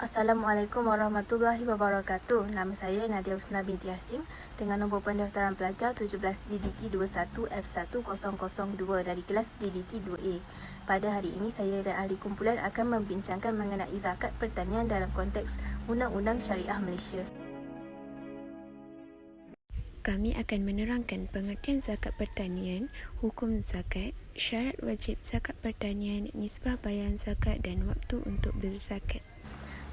Assalamualaikum warahmatullahi wabarakatuh. Nama saya Nadia Husna binti Hasim dengan nombor pendaftaran pelajar 17 DDT 21 F1002 dari kelas DDT 2A. Pada hari ini saya dan ahli kumpulan akan membincangkan mengenai zakat pertanian dalam konteks Undang-Undang Syariah Malaysia. Kami akan menerangkan pengertian zakat pertanian, hukum zakat, syarat wajib zakat pertanian, nisbah bayaran zakat dan waktu untuk berzakat.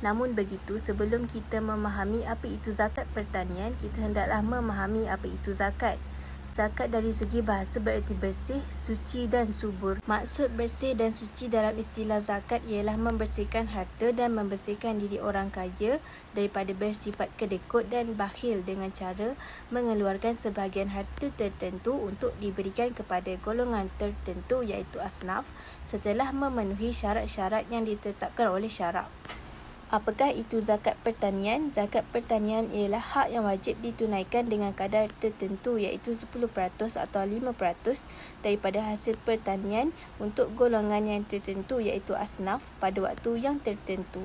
Namun begitu, sebelum kita memahami apa itu zakat pertanian, kita hendaklah memahami apa itu zakat. Zakat dari segi bahasa bererti bersih, suci dan subur. Maksud bersih dan suci dalam istilah zakat ialah membersihkan harta dan membersihkan diri orang kaya daripada bersifat kedekut dan bakhil dengan cara mengeluarkan sebahagian harta tertentu untuk diberikan kepada golongan tertentu iaitu asnaf setelah memenuhi syarat-syarat yang ditetapkan oleh syarak. Apakah itu zakat pertanian? Zakat pertanian ialah hak yang wajib ditunaikan dengan kadar tertentu iaitu 10% atau 5% daripada hasil pertanian untuk golongan yang tertentu iaitu asnaf pada waktu yang tertentu.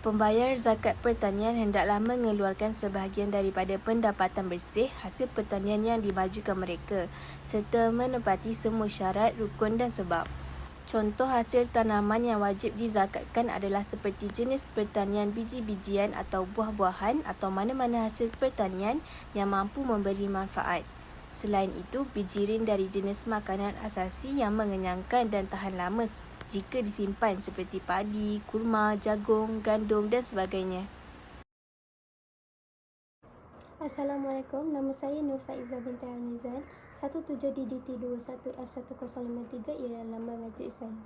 Pembayar zakat pertanian hendaklah mengeluarkan sebahagian daripada pendapatan bersih hasil pertanian yang dimajukan mereka serta menepati semua syarat, rukun dan sebab. Contoh hasil tanaman yang wajib dizakatkan adalah seperti jenis pertanian biji-bijian atau buah-buahan atau mana-mana hasil pertanian yang mampu memberi manfaat. Selain itu, bijirin dari jenis makanan asasi yang mengenyangkan dan tahan lama jika disimpan seperti padi, kurma, jagung, gandum dan sebagainya. Assalamualaikum, nama saya Nur Faizah binti Al-Mizan, 17DDT 21 F1053 ialah nama majlis saya.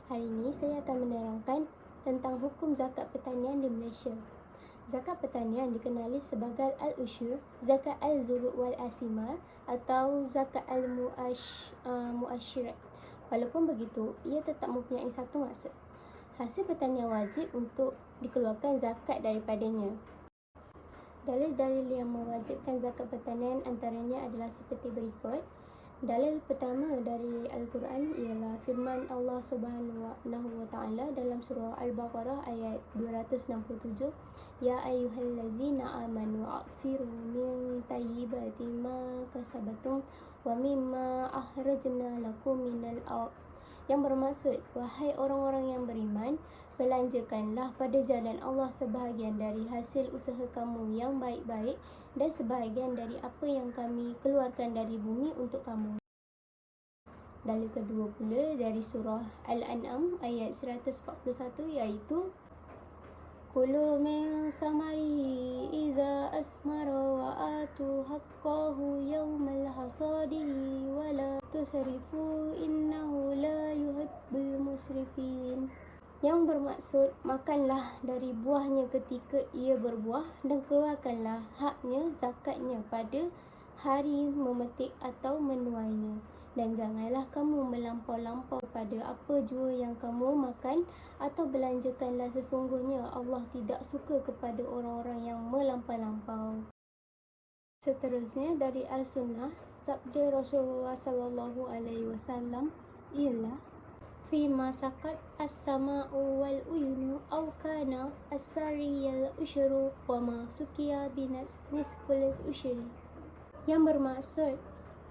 Hari ini saya akan menerangkan tentang hukum zakat pertanian di Malaysia. Zakat pertanian dikenali sebagai al-usyur, zakat al-zuruk wal-asimar atau zakat al-muasyirat. Walaupun begitu, ia tetap mempunyai satu maksud. Hasil pertanian wajib untuk dikeluarkan zakat daripadanya. Dalil-dalil yang mewajibkan zakat pertanian antaranya adalah seperti berikut. Dalil pertama dari Al-Quran ialah firman Allah Subhanahu wa Ta'ala dalam surah Al-Baqarah ayat 267. Ya ayyuhallazina amanu a'firu min tayyibati ma kasabatum wa mimma akhrajna lakum minal ard. Yang bermaksud, wahai orang-orang yang beriman, belanjakanlah pada jalan Allah sebahagian dari hasil usaha kamu yang baik-baik dan sebahagian dari apa yang kami keluarkan dari bumi untuk kamu. Dalil kedua pula dari surah Al-An'am ayat 141 iaitu Kulu min samarihi iza asmara wa atu haqqahu yawmal hasadihi wa la tusrifu innahu la yuhibbul musrifin. Yang bermaksud, makanlah dari buahnya ketika ia berbuah dan keluarkanlah haknya, zakatnya pada hari memetik atau menuainya. Dan janganlah kamu melampau-lampau pada apa jua yang kamu makan atau belanjakanlah, sesungguhnya Allah tidak suka kepada orang-orang yang melampau-lampau. Seterusnya dari Al-Sunnah, sabda Rasulullah SAW ialah Fima sakat as-sama'u wal uyunu aw kana as-sariyal usyuru wa ma sukiya binas nisful usyri. Yang bermaksud,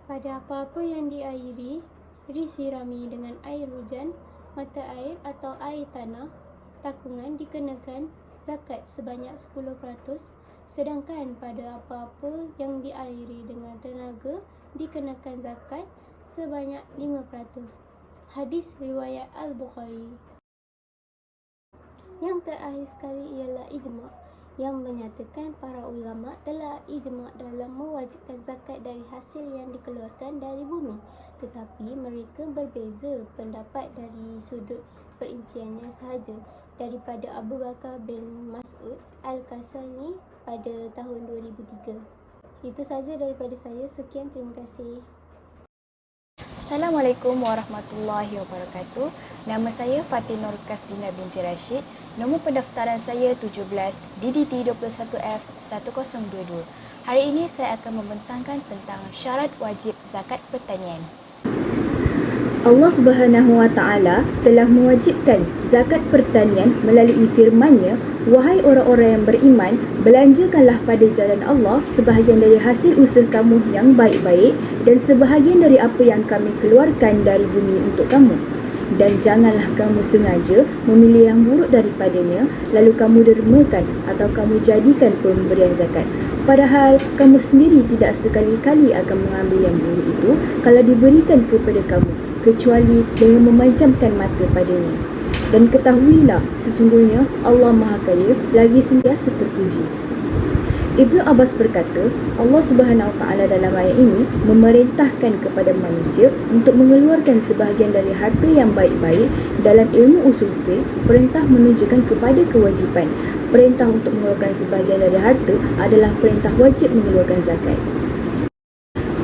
pada apa-apa yang diairi, disirami dengan air hujan, mata air atau air tanah, takungan dikenakan zakat sebanyak 10%, sedangkan pada apa-apa yang diairi dengan tenaga dikenakan zakat sebanyak 5%. Hadis riwayat Al-Bukhari. Yang terakhir sekali ialah ijma' yang menyatakan para ulama telah ijma' dalam mewajibkan zakat dari hasil yang dikeluarkan dari bumi, tetapi mereka berbeza pendapat dari sudut perinciannya sahaja daripada Abu Bakar bin Mas'ud Al-Kasani pada tahun 2003. Itu sahaja daripada saya. Sekian, terima kasih. Assalamualaikum warahmatullahi wabarakatuh. Nama saya Fatin Nur Kasdina binti Rashid. Nombor pendaftaran saya 17 DDT 21F 1022. Hari ini saya akan membentangkan tentang syarat wajib zakat pertanian. Allah Subhanahu wa taala telah mewajibkan zakat pertanian melalui firman-Nya, "Wahai orang-orang yang beriman, belanjakanlah pada jalan Allah sebahagian dari hasil usaha kamu yang baik-baik dan sebahagian dari apa yang kami keluarkan dari bumi untuk kamu. Dan janganlah kamu sengaja memilih yang buruk daripadanya, lalu kamu dermakan atau kamu jadikan pemberian zakat. Padahal kamu sendiri tidak sekali-kali akan mengambil yang buruk itu kalau diberikan kepada kamu, kecuali dengan memejamkan mata padanya. Dan ketahuilah, sesungguhnya Allah Maha Kaya lagi sentiasa terpuji." Ibnu Abbas berkata, Allah Subhanahu Wa Taala dalam ayat ini memerintahkan kepada manusia untuk mengeluarkan sebahagian dari harta yang baik-baik. Dalam ilmu usul fiqh, perintah menunjukkan kepada kewajipan. Perintah untuk mengeluarkan sebahagian dari harta adalah perintah wajib mengeluarkan zakat.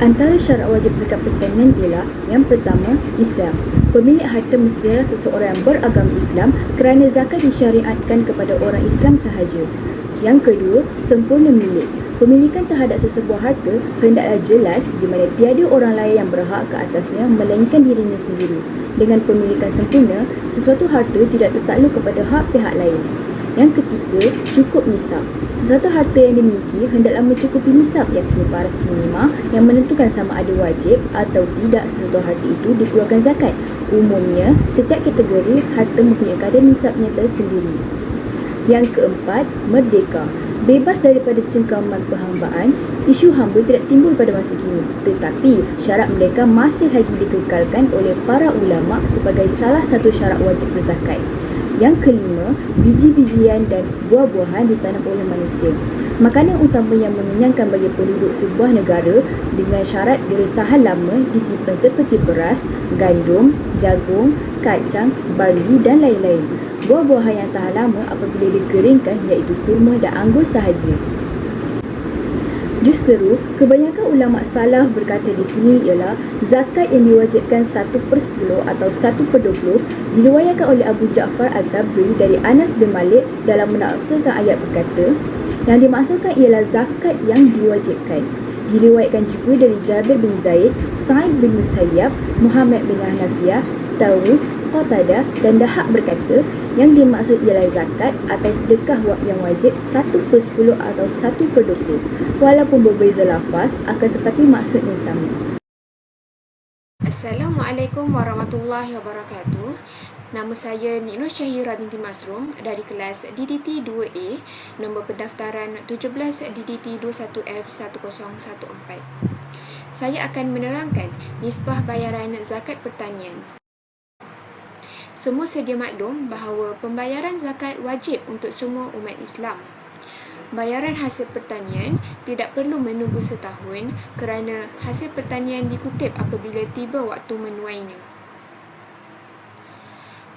Antara syarat wajib zakat pertanian ialah: yang pertama, Islam. Pemilik harta mestilah seseorang yang beragama Islam kerana zakat disyariatkan kepada orang Islam sahaja. Yang kedua, sempurna milik. Pemilikan terhadap sesebuah harta hendaklah jelas di mana tiada orang lain yang berhak ke atasnya melainkan dirinya sendiri. Dengan pemilikan sempurna, sesuatu harta tidak tertakluk kepada hak pihak lain. Yang ketiga, cukup nisab. Sesuatu harta yang dimiliki hendaklah mencukupi nisab, yakni paras minima yang menentukan sama ada wajib atau tidak sesuatu harta itu dikeluarkan zakat. Umumnya, setiap kategori harta mempunyai kadar nisabnya tersendiri. Yang keempat, merdeka. Bebas daripada cengkaman perhambaan, isu hamba tidak timbul pada masa kini. Tetapi, syarat mereka masih lagi dikekalkan oleh para ulama sebagai salah satu syarat wajib berzakat. Yang kelima, biji-bijian dan buah-buahan ditanam oleh manusia. Makanan utama yang mengenyangkan bagi penduduk sebuah negara dengan syarat boleh tahan lama disimpan seperti beras, gandum, jagung, kacang, barli dan lain-lain. Buah-buahan yang tahan lama apabila dikeringkan iaitu kurma dan anggur sahaja. Justeru, kebanyakan ulama salaf berkata di sini ialah zakat yang diwajibkan 1/10 atau 1/20 diriwayatkan oleh Abu Ja'far Al-Tabri dari Anas bin Malik dalam menafsirkan ayat berkata, yang dimaksudkan ialah zakat yang diwajibkan. Diriwayatkan juga dari Jabir bin Zaid, Sa'id bin Musayyab, Muhammad bin Hanafiyah, Tawus, Qatadah dan Dahak berkata, yang dimaksud ialah zakat atau sedekah yang wajib 1/10 atau 1/20. Walaupun berbeza lafaz, akan tetapi maksudnya sama. Assalamualaikum warahmatullahi wabarakatuh. Nama saya Nik Nur Syahira binti Masrum dari kelas DDT 2A, nombor pendaftaran 17 DDT 21F1014. Saya akan menerangkan nisbah bayaran zakat pertanian. Semua sedia maklum bahawa pembayaran zakat wajib untuk semua umat Islam. Bayaran hasil pertanian tidak perlu menunggu setahun kerana hasil pertanian dikutip apabila tiba waktu menuainya.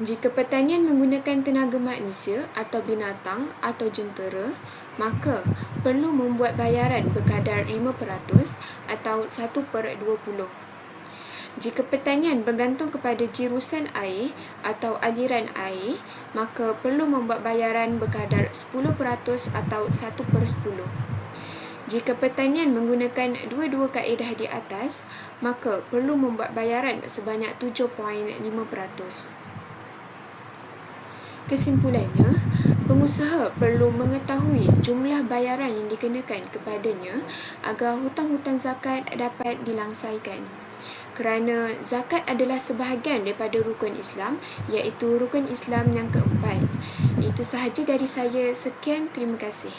Jika pertanian menggunakan tenaga manusia atau binatang atau jentera, maka perlu membuat bayaran berkadar 5% atau 1/20. Jika pertanian bergantung kepada jirusan air atau aliran air, maka perlu membuat bayaran berkadar 10% atau 1/10. Jika pertanian menggunakan dua-dua kaedah di atas, maka perlu membuat bayaran sebanyak 7.5%. Kesimpulannya, pengusaha perlu mengetahui jumlah bayaran yang dikenakan kepadanya agar hutang-hutang zakat dapat dilangsaikan. Kerana zakat adalah sebahagian daripada rukun Islam, iaitu rukun Islam yang keempat. Itu sahaja dari saya. Sekian, terima kasih.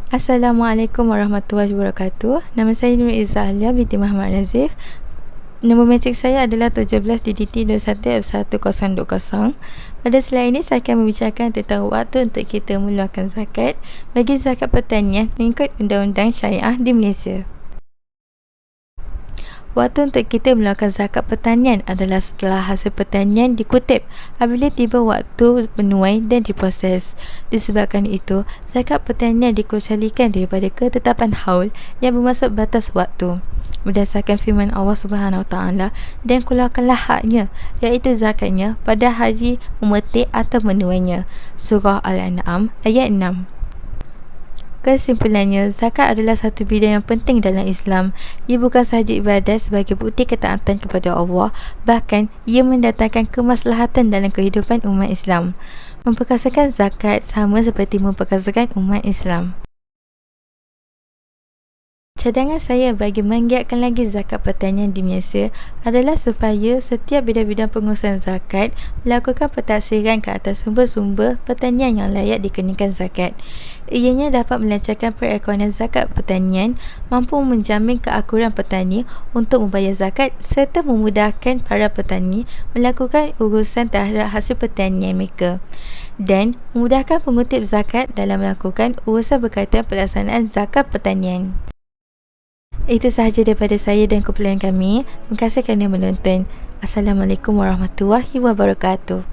Assalamualaikum warahmatullahi wabarakatuh. Nama saya Nur Izzah Alia binti Muhammad Nazif. Nombor matrik saya adalah 17 DDT 21F1020. Pada slide ini saya akan membicarakan tentang waktu untuk kita mengeluarkan zakat bagi zakat pertanian mengikut undang-undang syariah di Malaysia. Waktu untuk kita melakukan zakat pertanian adalah setelah hasil pertanian dikutip apabila tiba waktu menuai dan diproses. Disebabkan itu, zakat pertanian dikecualikan daripada ketetapan haul yang bermaksud batas waktu. Berdasarkan firman Allah Subhanahu Wa Taala, dan keluarkanlah haknya, iaitu zakatnya pada hari memetik atau menuainya. Surah Al-An'am ayat 6. Kesimpulannya, zakat adalah satu bidang yang penting dalam Islam. Ia bukan sahaja ibadah sebagai bukti ketaatan kepada Allah, bahkan ia mendatangkan kemaslahatan dalam kehidupan umat Islam. Memperkasakan zakat sama seperti memperkasakan umat Islam. Cadangan saya bagi menggiatkan lagi zakat pertanian di Malaysia adalah supaya setiap bidang-bidang pengurusan zakat melakukan pentaksiran ke atas sumber-sumber pertanian yang layak dikenakan zakat. Ianya dapat melancarkan perekonomian zakat pertanian, mampu menjamin keakuran petani untuk membayar zakat serta memudahkan para petani melakukan urusan terhadap hasil pertanian mereka dan memudahkan pengutip zakat dalam melakukan urusan berkaitan pelaksanaan zakat pertanian. Itu sahaja daripada saya dan kumpulan kami. Terima kasih kerana menonton. Assalamualaikum warahmatullahi wabarakatuh.